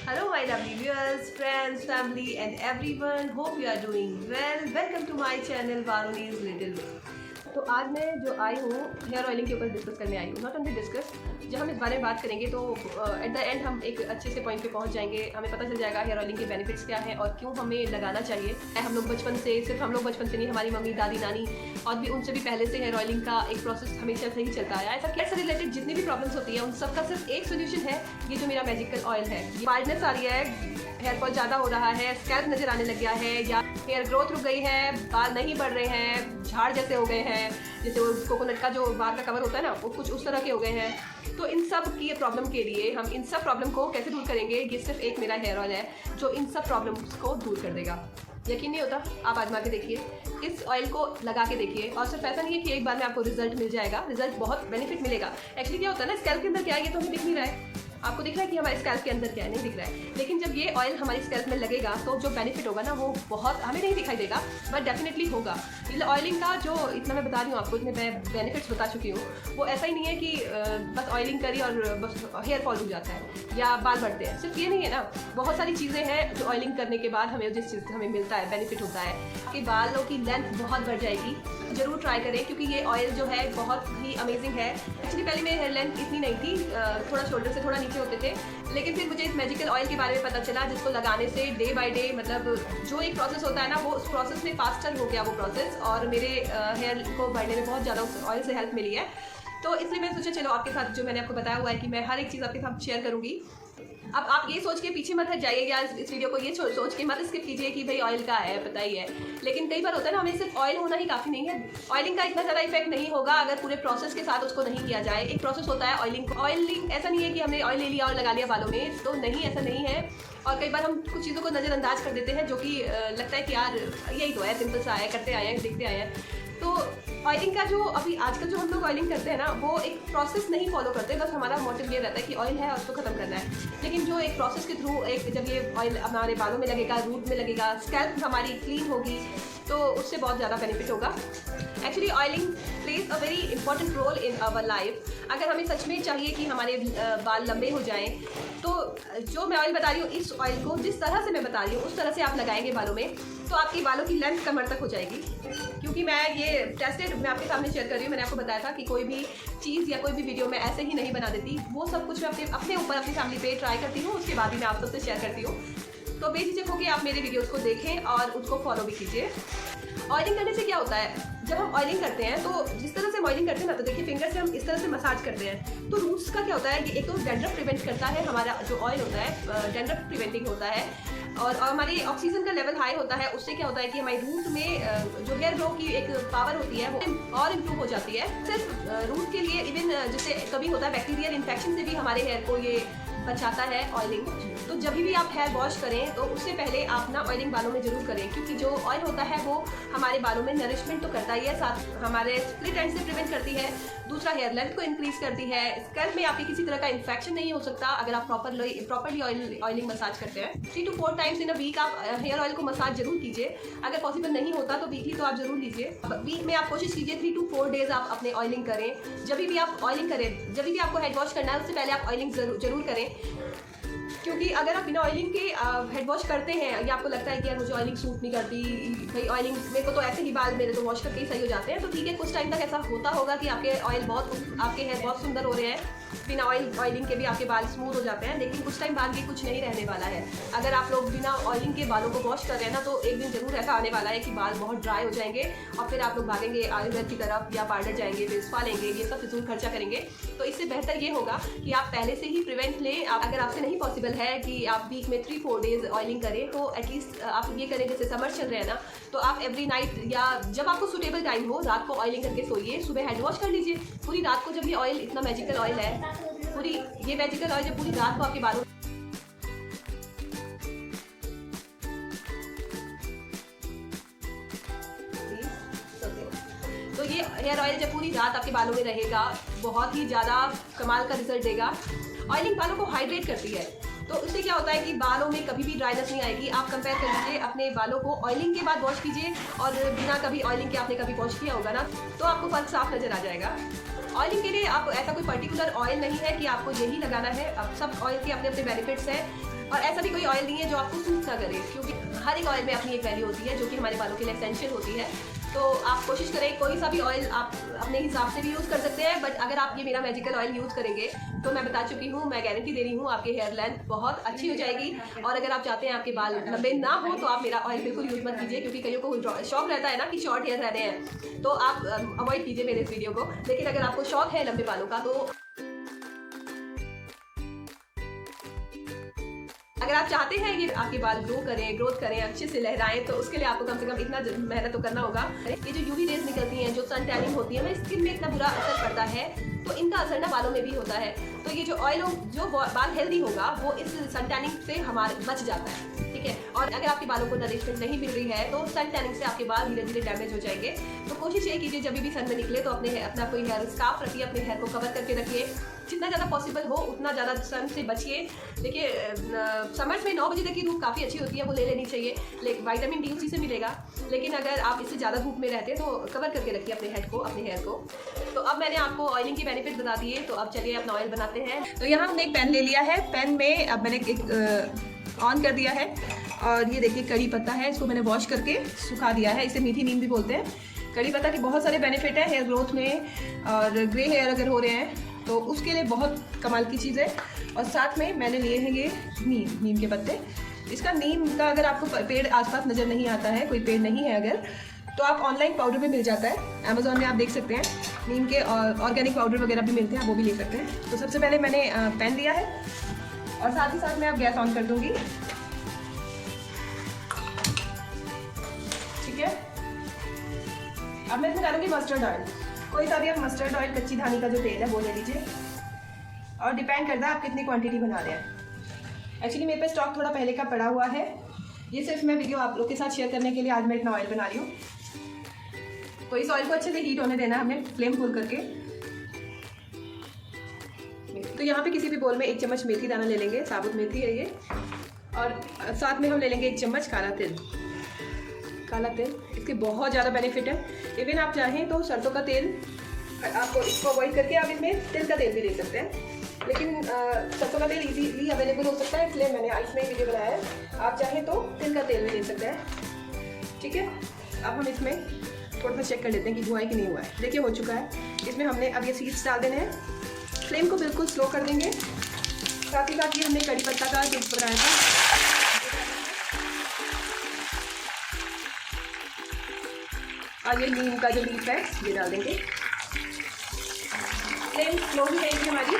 Hello, my lovely viewers, friends, family, and everyone. Hope you are doing well. Welcome to my channel, Varuni's Little Way. तो आज मैं जो आई हूँ hair oiling के ऊपर discuss करने आई हूँ, नॉट ओनली डिस्कस। जब हम इस बारे में बात करेंगे तो एट द एंड हम एक अच्छे से पॉइंट पे पहुँच जाएंगे। हमें पता चल जाएगा हेयर ऑयलिंग के बेनिफिट्स क्या हैं और क्यों हमें लगाना चाहिए। हम लोग बचपन से, सिर्फ हम लोग बचपन से नहीं, हमारी मम्मी, दादी, नानी और भी उनसे भी पहले से हेयर ऑयलिंग का एक प्रोसेस हमेशा से ही चलता आया है। ऐसा हेयर से रिलेटेड जितनी भी प्रॉब्लम्स होती है उन सबका सिर्फ एक सोल्यूशन है, ये जो मेरा मैजिकल ऑयल है। बाल्डनेस आ रही है, हेयर फॉल ज़्यादा हो रहा है, स्कैल्प नजर आने लग गया है, या हेयर ग्रोथ रुक गई है, बाल नहीं बढ़ रहे हैं, झाड़ जैसे हो गए हैं, जैसे वो कोकोनट का जो बाल का कवर होता है ना, वो कुछ उस तरह के हो गए हैं। तो इन सब की प्रॉब्लम के लिए हम इन सब प्रॉब्लम को कैसे दूर करेंगे, ये सिर्फ एक मेरा हेयर ऑयल है जो इन सब प्रॉब्लम्स को दूर कर देगा। यकीन नहीं होता? आप आजमा के देखिए, इस ऑयल को लगा के देखिए। और सिर्फ ऐसा नहीं है कि एक बार में आपको रिजल्ट मिल जाएगा, रिजल्ट बहुत बेनिफिट मिलेगा। एक्चुअली क्या होता है ना, स्कैल्प के अंदर क्या है ये तो हमें दिख नहीं रहा है। आपको दिख रहा है कि हमारे स्कैल्प के अंदर क्या है, नहीं दिख रहा है। लेकिन जब ये ऑयल हमारी स्कैल्प में लगेगा तो जो बेनिफिट होगा ना वो बहुत हमें नहीं दिखाई देगा, बट डेफिनेटली होगा। ऑयलिंग का जो इतना मैं बता रही हूँ आपको, इतने मैं बेनिफिट्स बता चुकी हूँ, वो ऐसा ही नहीं है कि बस ऑयलिंग करी और बस हेयर फॉल हो जाता है या बाल बढ़ते हैं। सिर्फ ये नहीं है ना, बहुत सारी चीज़ें हैं जो ऑयलिंग करने के बाद हमें जिस चीज़ से हमें मिलता है, बेनिफिट होता है। आपके बालों की लेंथ बहुत बढ़ जाएगी। ज़रूर ट्राई करें क्योंकि ये ऑयल जो है बहुत ही अमेजिंग है। एक्चुअली पहले मेरी हेयर लेंथ इतनी नहीं थी, थोड़ा शोल्डर से थोड़ा नीचे होते थे, लेकिन फिर मुझे इस मैजिकल ऑयल के बारे में पता चला जिसको लगाने से डे बाय डे, मतलब जो एक प्रोसेस होता है ना, वो उस प्रोसेस में फास्टर हो गया वो प्रोसेस, और मेरे हेयर को बढ़ने में बहुत ज़्यादा उस ऑयल से हेल्प मिली है। तो इसलिए मैंने सोचा चलो आपके साथ जो मैंने आपको बताया हुआ है कि मैं हर एक चीज़ आपके साथ शेयर करूँगी। अब आप ये सोच के पीछे मत हट जाइए या इस वीडियो को ये सोच के मत स्किप कीजिए कि भाई ऑयल का है, पता ही है। लेकिन कई बार होता है ना, हमें सिर्फ ऑयल होना ही काफ़ी नहीं है। ऑयलिंग का इतना ज़्यादा इफेक्ट नहीं होगा अगर पूरे प्रोसेस के साथ उसको नहीं किया जाए। एक प्रोसेस होता है ऑयलिंग। ऑयलिंग ऐसा नहीं है कि हमने ऑयल ले लिया और लगा लिया बालों में, तो नहीं, ऐसा नहीं है। और कई बार हम कुछ चीज़ों को नज़रअंदाज कर देते हैं जो कि लगता है कि यार यही तो है, सिंपल सा है, करते आए हैं, देखते आए हैं। तो ऑयलिंग का जो अभी आजकल जो हम लोग ऑयलिंग करते हैं ना, वो एक प्रोसेस नहीं फॉलो करते। बस हमारा मोटिव ये रहता है कि ऑयल है और उसको ख़त्म करना है। लेकिन जो एक प्रोसेस के थ्रू एक जब ये ऑयल हमारे बालों में लगेगा, रूट में लगेगा, स्कैल्प हमारी क्लीन होगी, तो उससे बहुत ज़्यादा बेनिफिट होगा। Actually oiling plays a very important role in our life. अगर हमें सच में चाहिए कि हमारे बाल लंबे हो जाएं, तो जो मैं ऑयल बता रही हूँ, इस ऑयल को जिस तरह से मैं बता रही हूँ उस तरह से आप लगाएंगे बालों में, तो आपकी बालों की लेंथ कमर तक हो जाएगी। क्योंकि मैं ये टेस्टेड मैं आपके सामने शेयर कर रही हूँ। मैंने आपको बताया था कि कोई भी चीज़ या कोई भी वीडियो मैं ऐसे ही नहीं बना देती, वो सब कुछ मैं अपने ऊपर अपनी फैमिली पे ट्राई करती हूँ, उसके बाद ही मैं आप सबसे शेयर करती हूँ। तो बेझिझक होकर आप मेरे वीडियोज़ को देखें और उसको फॉलो भी कीजिए। ऑयलिंग करने से क्या होता है, जब हम ऑयलिंग करते हैं तो जिस तरह से ऑयलिंग करते हैं ना, तो देखिए फिंगर से हम इस तरह से मसाज करते हैं, तो रूट्स का क्या होता है कि एक तो डैंड्रफ प्रिवेंट करता है। हमारा जो ऑयल होता है डैंड्रफ प्रिवेंटिंग होता है, और हमारी ऑक्सीजन का लेवल हाई होता है। उससे क्या होता है कि हमारी रूट में जो हेयर ग्रो की एक पावर होती है वो और इम्प्रूव हो जाती है। सिर्फ रूट के लिए, इवन जैसे कभी होता है बैक्टीरियल इन्फेक्शन से भी हमारे हेयर को ये बचाता है ऑयलिंग। तो जब भी आप हेयर वॉश करें तो उससे पहले आप ना ऑयलिंग बालों में जरूर करें, क्योंकि जो ऑयल होता है वो हमारे बालों में नरिशमेंट तो करता ही है, साथ हमारे स्प्लिट एंड से प्रिवेंट करती है। दूसरा, हेयर लेंथ को इंक्रीज करती है। स्कैल्प में आपके किसी तरह का इन्फेक्शन नहीं हो सकता अगर आप प्रॉपरली ऑयलिंग मसाज करते हैं। 3 to 4 times in a week आप हेयर ऑयल को मसाज जरूर कीजिए। अगर पॉसिबल नहीं होता तो वीकली तो आप जरूर लीजिए। वीक में आप कोशिश कीजिए 3 to 4 डेज आप अपने ऑयलिंग करें। जब भी आप ऑयलिंग करें, जब भी आपको हेड वॉश करना है, उससे पहले आप ऑयलिंग जरूर करें। क्योंकि अगर आप बिना ऑयलिंग के हेड वॉश करते हैं या आपको लगता है कि यार मुझे ऑयलिंग सूट नहीं करती, भाई ऑयलिंग मेरे को तो ऐसे ही बाल मेरे तो वॉश करके ही सही हो जाते हैं, तो ठीक है, कुछ टाइम तक ऐसा होता होगा कि आपके हेयर बहुत सुंदर हो रहे हैं, बिना ऑयलिंग के भी आपके बाल स्मूथ हो जाते हैं। लेकिन कुछ टाइम बाद ये कुछ नहीं रहने वाला है। अगर आप लोग बिना ऑयलिंग के बालों को वॉश कर रहे हैं ना, तो एक दिन जरूर ऐसा आने वाला है कि बाल बहुत ड्राई हो जाएंगे और फिर आप लोग भागेंगे आयुर्वेद की तरफ या पार्लर जाएंगे, फिर स्पा लेंगे, ये सब फिजूल खर्चा करेंगे। तो इससे बेहतर ये होगा कि आप पहले से ही प्रिवेंट लें। अगर आपसे नहीं पॉसिबल है कि आप वीक में 3-4 डेज ऑयलिंग करें, तो एटलीस्ट आप ये करें, जैसे समर चल रहे हैं ना, तो आप एवरी नाइट या जब आपको सूटेबल टाइम हो, रात को ऑयलिंग करके सोइए, सुबह हेड वॉश कर लीजिए। पूरी रात को जब ये ऑयल, इतना मैजिकल ऑयल है, ये मैजिकल ऑयल जब पूरी रात को आपके बालों, तो ये हेयर ऑयल जब पूरी रात आपके बालों में रहेगा, बहुत ही ज़्यादा कमाल का रिजल्ट देगा। ऑयलिंग बालों को हाइड्रेट करती है, तो उससे क्या होता है कि बालों में कभी भी ड्राइनेस नहीं आएगी। आप कंपेयर कर लीजिए अपने बालों को, ऑयलिंग के बाद वॉश कीजिए और बिना कभी ऑयलिंग के आपने कभी वॉश किया होगा ना, तो आपको फर्क साफ नजर आ जाएगा। ऑयलिंग के लिए आप ऐसा कोई पर्टिकुलर ऑयल नहीं है कि आपको यही लगाना है। अब सब ऑयल के अपने अपने बेनिफिट्स हैं। और ऐसा भी कोई ऑयल नहीं है जो आपको सूट ना करे, क्योंकि हर एक ऑयल में अपनी एक वैल्यू होती है जो कि हमारे बालों के लिए एसेंशियल होती है। तो आप कोशिश करें कोई सा भी ऑयल आप अपने हिसाब से भी यूज़ कर सकते हैं, बट अगर आप ये मेरा मैजिकल ऑयल यूज़ करेंगे तो मैं बता चुकी हूँ, मैं गारंटी दे रही हूँ आपकी हेयर लेंथ बहुत अच्छी हो जाएगी। और अगर आप चाहते हैं आपके बाल लंबे ना हो तो आप मेरा ऑयल बिल्कुल यूज़ मत कीजिए, क्योंकि कईयों को शौक रहता है ना कि शॉर्ट हेयर रहने हैं, तो आप अवॉइड कीजिए मेरे इस वीडियो को। लेकिन अगर आपको शौक है लंबे बालों का, तो अगर आप चाहते हैं कि आपके बाल ग्रोथ करें, अच्छे से लहराएं, तो उसके लिए आपको कम से कम इतना मेहनत तो करना होगा। ये जो यूवी रेज निकलती हैं, जो सन टैनिंग होती है ना, स्किन में इतना बुरा असर पड़ता है, तो इनका असर ना बालों में भी होता है। तो ये जो ऑयल जो बाल हेल्दी होगा वो इस सन टैनिंग से हमारे बच जाता है, ठीक है। और अगर आपके बालों को नरिशमेंट नहीं मिल रही है तो सन टैनिंग से आपके बाल धीरे धीरे डैमेज हो जाएंगे। तो कोशिश ये कीजिए जब भी सन में निकले तो अपना कोई हेयर स्कार्फ रखिए, अपने हेयर को कवर करके रखिए, जितना ज़्यादा पॉसिबल हो उतना ज़्यादा सन से बचिए। देखिए समर्स में 9 बजे तक की धूप काफ़ी अच्छी होती है, वो ले लेनी चाहिए, लेकिन विटामिन डी उसी से मिलेगा। लेकिन अगर आप इससे ज़्यादा धूप में रहते हैं तो कवर करके रखिए अपने हेयर को। तो अब मैंने आपको ऑयलिंग के बेनिफिट बता दिए, तो अब चलिए अपना ऑयल बनाते हैं। तो यहाँ हमने एक पैन ले लिया है, पैन में अब मैंने एक ऑन कर दिया है, और ये देखिए कड़ी पत्ता है, इसको मैंने वॉश करके सुखा दिया है, इसे मीठी नीम भी बोलते हैं। कड़ी पत्ता के बहुत सारे बेनिफिट है हेयर ग्रोथ में, और ग्रे हेयर अगर हो रहे हैं तो उसके लिए बहुत कमाल की चीज़ है। और साथ में मैंने लिए हैं ये नीम के पत्ते। इसका नीम का अगर आपको पेड़ आसपास नज़र नहीं आता है, कोई पेड़ नहीं है अगर, तो आप ऑनलाइन पाउडर भी मिल जाता है, अमेज़ॉन में आप देख सकते हैं, नीम के ऑर्गेनिक पाउडर वगैरह भी मिलते हैं, वो भी ले सकते हैं। तो सबसे पहले मैंने पैन लिया है, और साथ ही साथ मैं अब गैस ऑन कर दूँगी, ठीक है। अब मैं इसमें डालूंगी मस्टर्ड ऑयल, कोई सा भी आप मस्टर्ड ऑयल, कच्ची धानी का जो तेल है वो ले लीजिए, और डिपेंड करता है आप कितनी क्वांटिटी बना रहे हैं। एक्चुअली मेरे पे स्टॉक थोड़ा पहले का पड़ा हुआ है, ये सिर्फ मैं वीडियो आप लोग के साथ शेयर करने के लिए आज मैं इतना ऑयल बना रही हूँ। तो इस ऑयल को अच्छे से हीट होने देना है हमने, फ्लेम फुल करके। तो यहाँ पे किसी भी बोल में 1 चम्मच मेथी दाना ले लेंगे, साबुत मेथी है ये, और साथ में हम ले लेंगे 1 चम्मच काला तिल। इसके बहुत ज़्यादा बेनिफिट है। इवन आप चाहें तो सरसों का तेल, आपको इसको अवॉइड करके आप इसमें तिल का तेल भी ले सकते हैं, लेकिन सरसों का तेल इजीली अवेलेबल हो सकता है, इसलिए मैंने इसमें वीडियो बनाया है। आप चाहें तो तिल का तेल भी ले सकते हैं, ठीक है। अब हम इसमें थोड़ा सा चेक कर लेते हैं कि हुआ है कि नहीं हुआ है। देखिए हो चुका है। इसमें हमने अब ये सीड्स डाल देने हैं, फ्लेम को बिल्कुल स्लो कर देंगे। साथ ही साथ ये हमने कड़ी पत्ता का जो बनाया था, और ये नीम का जो लीफ है ये डाल देंगे। फ्लेम स्लो ही रहेगी हमारी।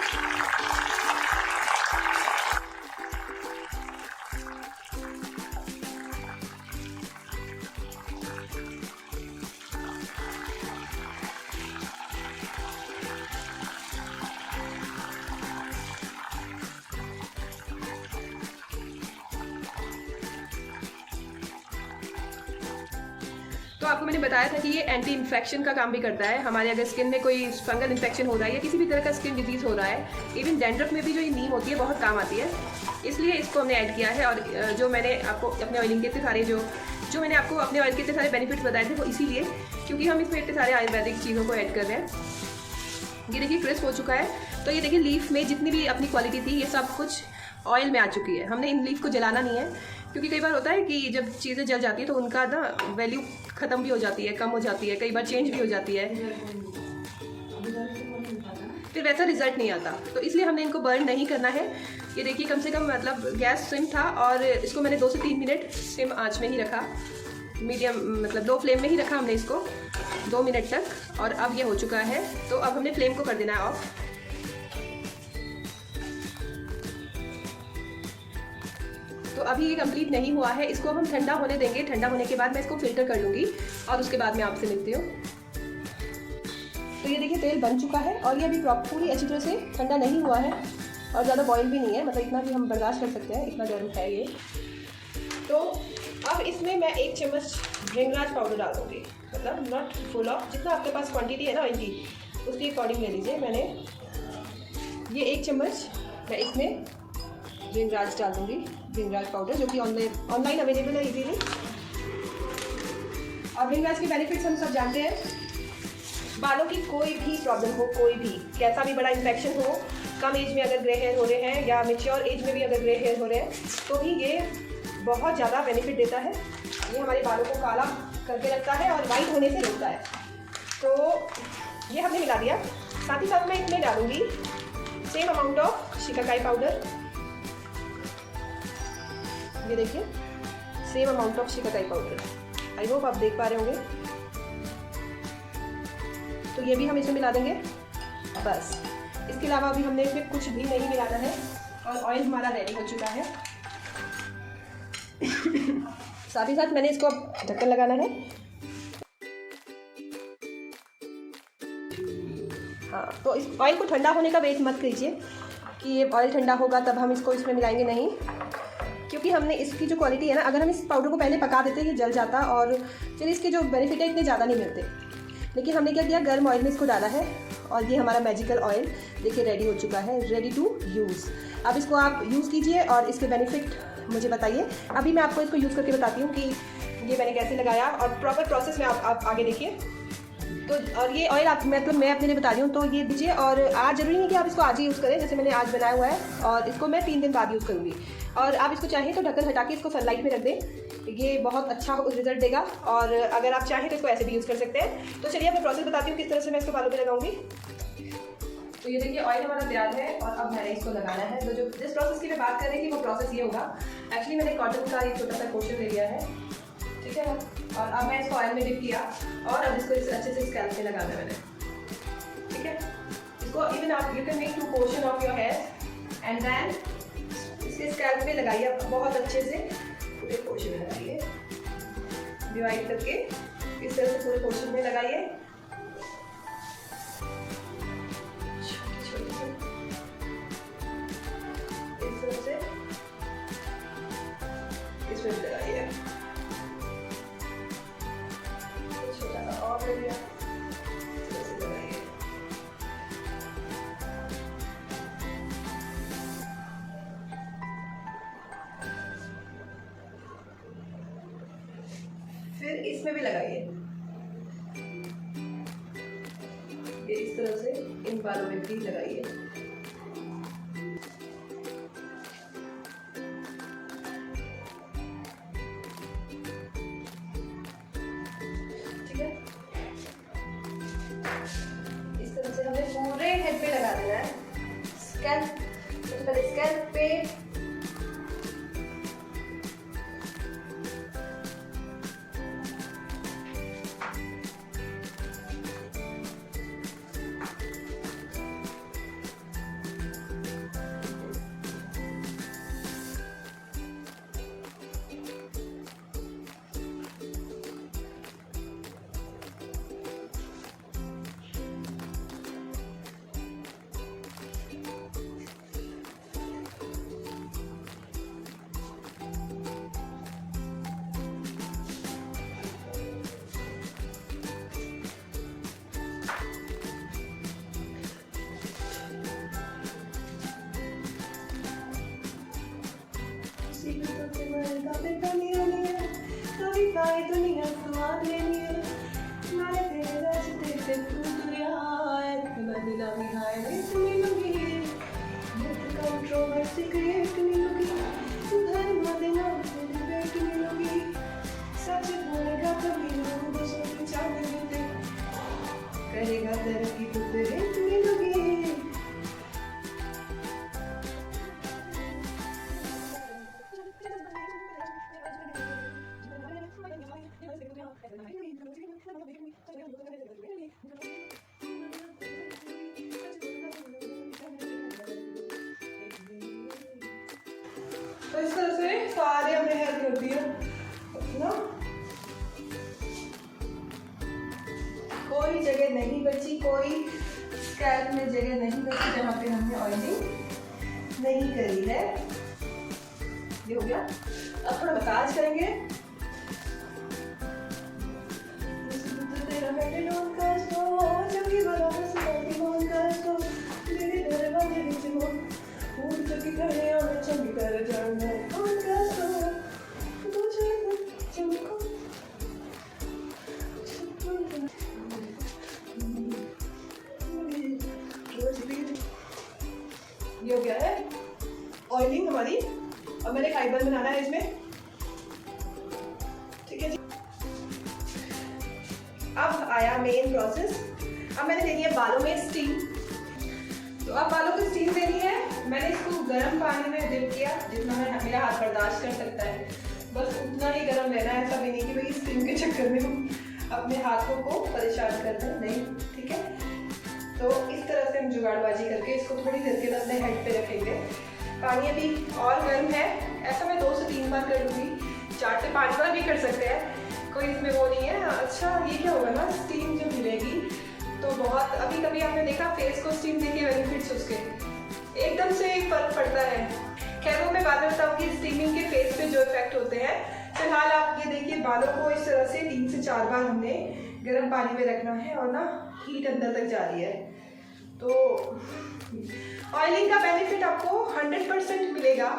तो आपको मैंने बताया था कि ये एंटी इन्फेक्शन का काम भी करता है। हमारे अगर स्किन में कोई फंगल इन्फेक्शन हो रहा है या किसी भी तरह का स्किन डिजीज़ हो रहा है, इवन डैंड्रफ में भी जो ये नीम होती है बहुत काम आती है, इसलिए इसको हमने ऐड किया है। और जो मैंने आपको अपने ऑयलिंग के इतने सारे जो मैंने आपको अपने ऑयल के इतने सारे बेनिफिट्स बताए थे, वो इसीलिए क्योंकि हम इसमें इतने सारे आयुर्वेदिक चीज़ों को ऐड कर रहे हैं। ये देखिए क्रिस्प हो चुका है। तो ये देखिए लीफ में जितनी भी अपनी क्वालिटी थी ये सब कुछ ऑयल में आ चुकी है। हमने इन लीफ को जलाना नहीं है, क्योंकि कई बार होता है कि जब चीज़ें जल जाती है तो उनका ना वैल्यू ख़त्म भी हो जाती है, कम हो जाती है, कई बार चेंज भी हो जाती है, फिर वैसा रिजल्ट नहीं आता। तो इसलिए हमने इनको बर्न नहीं करना है। ये देखिए कम से कम मतलब गैस सिम था, और इसको मैंने 2 से 3 मिनट सिम आँच में ही रखा, मीडियम मतलब लो फ्लेम में ही रखा हमने इसको 2 मिनट तक। और अब ये हो चुका है, तो अब हमने फ्लेम को कर देना है ऑफ। तो अभी ये कंप्लीट नहीं हुआ है, इसको हम ठंडा होने देंगे। ठंडा होने के बाद मैं इसको फिल्टर कर लूँगी, और उसके बाद मैं आपसे मिलती हूँ। तो ये देखिए तेल बन चुका है, और ये अभी पूरी अच्छी तरह से ठंडा नहीं हुआ है, और ज़्यादा बॉयल भी नहीं है, मतलब इतना भी हम बर्दाश्त कर सकते हैं, इतना गर्म है ये। तो अब इसमें मैं 1 चम्मच भृंगराज पाउडर डाल दूँगी, मतलब नॉट फुल ऑफ, जितना आपके पास क्वांटिटी है ना इनकी उसके अकॉर्डिंग ले लीजिए। मैंने ये 1 चम्मच मैं इसमें भृंगराज डाल दूँगी, भृंगराज पाउडर, जो कि ऑनलाइन अवेलेबल है इजीली। और भृंगराज के बेनिफिट्स हम सब जानते हैं। बालों की कोई भी प्रॉब्लम हो, कोई भी कैसा भी बड़ा इन्फेक्शन हो, कम एज में अगर ग्रे हेयर हो रहे हैं या मेच्योर एज में भी अगर ग्रे हेयर हो रहे हैं तो भी ये बहुत ज़्यादा बेनिफिट देता है। ये हमारे बालों को काला करके रखता है और वाइट होने से रोकता है। तो ये हमने मिला दिया। साथ ही साथ मैं इसमें डालूंगी same amount of shikakai powder. ये देखिए same amount of shikakai powder. I hope आप देख पा रहे होंगे। तो ये भी हम इसमें मिला देंगे बस। इसके अलावा अभी हमने इसमें कुछ भी नहीं मिलाना है और ऑयल हमारा रेडी हो चुका है। साथ ही साथ मैंने इसको अब ढक्कन लगाना है। हाँ, तो इस ऑयल को ठंडा होने का वेट मत कीजिए कि ये ऑयल ठंडा होगा तब हम इसको इसमें मिलाएंगे, नहीं। क्योंकि हमने इसकी जो क्वालिटी है ना, अगर हम इस पाउडर को पहले पका देते ये जल जाता और फिर इसके जो बेनिफिट है इतने ज़्यादा नहीं मिलते। लेकिन हमने क्या किया, गर्म ऑयल में इसको डाला है और ये हमारा मैजिकल ऑयल देखिए रेडी हो चुका है, रेडी टू यूज़। अब इसको आप यूज़ कीजिए और इसके बेनिफिट मुझे बताइए। अभी मैं आपको इसको यूज़ करके बताती हूँ कि ये मैंने कैसे लगाया और प्रॉपर प्रोसेस में आप आगे देखिए। तो और ये ऑयल आप मतलब मैं अपने लिए बता रही हूँ, तो ये दीजिए। और आज ज़रूरी नहीं कि आप इसको आज ही यूज़ करें, जैसे मैंने आज बनाया हुआ है और इसको मैं 3 दिन बाद यूज़ करूँगी। और आप इसको चाहें तो ढक्कन हटा के इसको सनलाइट में रख दें, ये बहुत अच्छा रिजल्ट देगा। और अगर आप चाहें तो इसको ऐसे भी यूज़ कर सकते हैं। तो चलिए मैं प्रोसेस बताती हूँ किस तरह से मैं इसको बालों पे लगाऊंगी। तो ये देखिए ऑयल हमारा तैयार है और अब मैंने इसको लगाना है। तो जो जिस प्रोसेस की मैं बात कर रही थी वो प्रोसेस ये होगा। एक्चुअली मैंने कॉटन का एक छोटा सा पोर्शन ले लिया है, ठीक है। और अब मैं इसको ऑयल में डिप किया और अब इसको इस अच्छे से स्कैल्प पे लगाना है मैंने, ठीक है। इसको इवन आप you can make 2 portion of your hair and then इसके स्कैल्प पे लगाइए बहुत अच्छे से, पूरे पोर्शन में लगाइए, डिवाइड करके इस तरह से पूरे पोर्शन में लगाइए। इस तरह से इसमें लगाइए, छोटा सा और ले लिया, इस तरह से लगाइए। फिर इसमें भी लगाइए, ये इस तरह से इन बालों में भी लगाइए। ठीक है, इस तरह से हमें पूरे हेड पे लगा देना है। स्कैल्प, सबसे पहले स्कैल्प पे, दुनिया स्वाद लेनी है, मैं तेरे रास्ते से टूट गया है, मिला मिलाए नहीं लगी, कंट्रोवर्सी क्रिएट नहीं लगी, धर्म देना डिबेट नहीं लगी, सच बोलेगा कभी लोग बसों के चाहने देते, करेगा तरक्की तो तेरे नहीं लगी। तो इस तरह से सारे हमने हेयर कर दिए ना, कोई जगह नहीं बची, कोई स्कैल्प में जगह नहीं बची जहाँ पे हमने ऑयलिंग नहीं करी है। ये हो गया। अब थोड़ा मसाज करेंगे। ये हो गया है ऑयलिंग हमारी। अब मैंने एक आईबल बनाना है इसमें, ठीक है जी। अब आया मेन प्रोसेस। अब मैंने देनी है बालों में स्टीम। तो अब बालों को स्टीम देनी है। मैंने इसको गर्म पानी में डिप किया, जितना मेरा हाथ बर्दाश्त कर सकता है, बस उतना ही गर्म रहना है। ऐसा भी नहीं कि भाई स्टीम के चक्कर में हम अपने हाथों को परेशान करते हैं, नहीं, ठीक है। तो इस तरह से हम जुगाड़बाजी करके इसको थोड़ी देर के लिए अपने हेड पे रखेंगे। पानी अभी और गर्म है, ऐसा मैं 2 से 3 बार कर लूँगी, 4 से 5 बार भी कर सकते हैं, कोई इसमें वो नहीं है। अच्छा ये क्या होगा ना, स्टीम जब मिलेगी तो बहुत, अभी कभी आपने देखा फेस को स्टीम देके बेनिफिट्स उसके एकदम से फर्क पड़ता है। खैर वो मैं बाद में बताऊँगी स्टीमिंग के फेस पे जो इफेक्ट होते हैं। फिलहाल आप ये देखिए, बालों को इस तरह से 3 से 4 बार हमने गर्म पानी में रखना है और ना हीट अंदर तक जा रही है। तो ऑयलिंग का बेनिफिट आपको 100% मिलेगा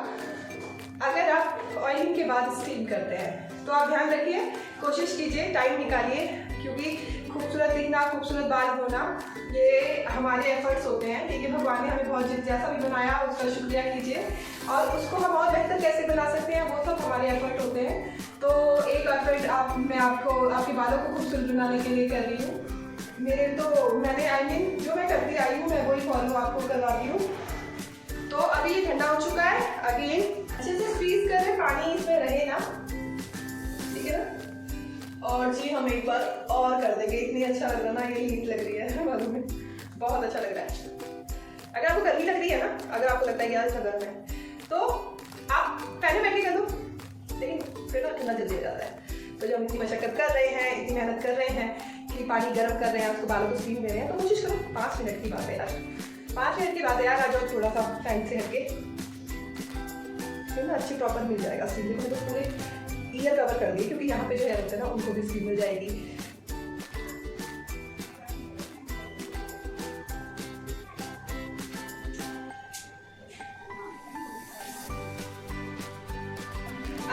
अगर आप ऑयलिंग के बाद स्टीम करते हैं। तो आप ध्यान रखिए, कोशिश कीजिए, टाइम निकालिए, क्योंकि खूबसूरत दिखना, खूबसूरत बाल होना, ये हमारे एफर्ट्स होते हैं, ठीक है। भगवान ने हमें बहुत जैसा भी बनाया उसका शुक्रिया कीजिए, और उसको हम और बेहतर कैसे बना सकते हैं वो सब हमारे एफर्ट होते हैं। तो एक एफर्ट मैं आपको आपके बालों को खूबसूरत बनाने के लिए कर रही हूँ। मैंने जो मैं करती आई हूँ मैं वही फॉलो आपको करवाती हूँ। तो अभी ये ठंडा हो चुका है। अगेन अच्छे से स्क्वीज करें, पानी इसमें रहे ना, ठीक है ना। और जी हम एक बार और कर देंगे, इतनी अच्छा लग रहा ना, ये हीट लग रही है बालों में, बहुत अच्छा लग रहा है। अगर आपको गर्मी लग रही है ना, अगर आपको लगता है कि यार इतना गर्म है, तो आप पहले बैठ के कर दो, लेकिन फिर ना ठंडा जल्दी हो जाता है। तो जब हम इतनी मशक्कत कर रहे हैं, इतनी मेहनत कर रहे हैं कि पानी गर्म कर रहे हैं, उसको बालों को स्टीम दे रहे हैं, तो कोशिश करो 5 मिनट की बात है यार, 5 मिनट की बात है यार, आ जाओ थोड़ा सा टाइम से हटके, फिर ना अच्छी प्रॉपर मिल जाएगा स्टीम। देखो तो पूरे ईयर कवर कर दिए, क्योंकि यहाँ पे जो हेयर होते हैं ना उनको भी स्टीम मिल जाएगी।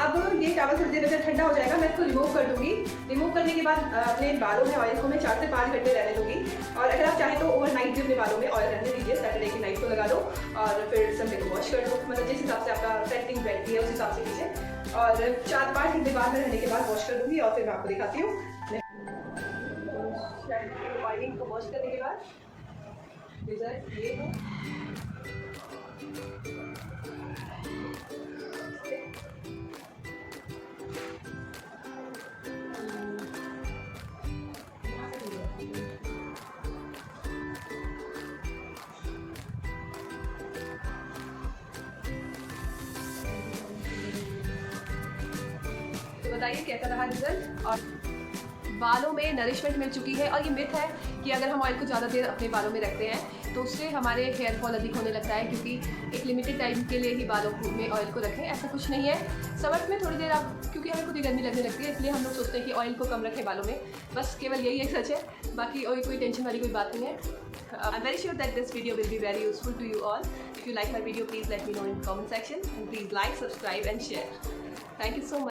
अब ये टॉवल थोड़ी देर में ठंडा हो जाएगा, मैं इसको रिमूव कर दूंगी। रिमूव करने के बाद अपने बालों में ऑयल को मैं 4 से 5 घंटे रहने दूंगी। और अगर आप चाहें तो ओवरनाइट भी अपने बालों में ऑयल रहने दीजिए, सैटरडे की नाइट को लगा दो और फिर संडे को वॉश कर दो, मतलब जिस हिसाब से आपका सेटिंग बैठती है उस हिसाब से कीजिए। और 4-5 घंटे बाद में रहने के बाद वॉश कर दूंगी और फिर मैं आपको दिखाती हूँ। ऑयलिंग को वॉश करने के बाद रिजल्ट ये है। बताइए कैसा रहा रिजल्ट। और बालों में नरिशमेंट मिल चुकी है। और ये मिथ है कि अगर हम ऑयल को ज़्यादा देर अपने बालों में रखते हैं तो उससे हमारे हेयर फॉल अधिक होने लगता है, क्योंकि एक लिमिटेड टाइम के लिए ही बालों में ऑयल को रखें, ऐसा कुछ नहीं है। समर में थोड़ी देर आप, क्योंकि हमें खुद ही गर्मी लगने लगती है, इसलिए हम लोग सोचते हैं कि ऑयल को कम रखें बालों में, बस केवल यही एक सच है, बाकी और कोई टेंशन वाली कोई बात नहीं है। I am very sure that this video will be very useful to you all. If you like my video please let me know in comment section, and please like, subscribe and share. Thank you so much.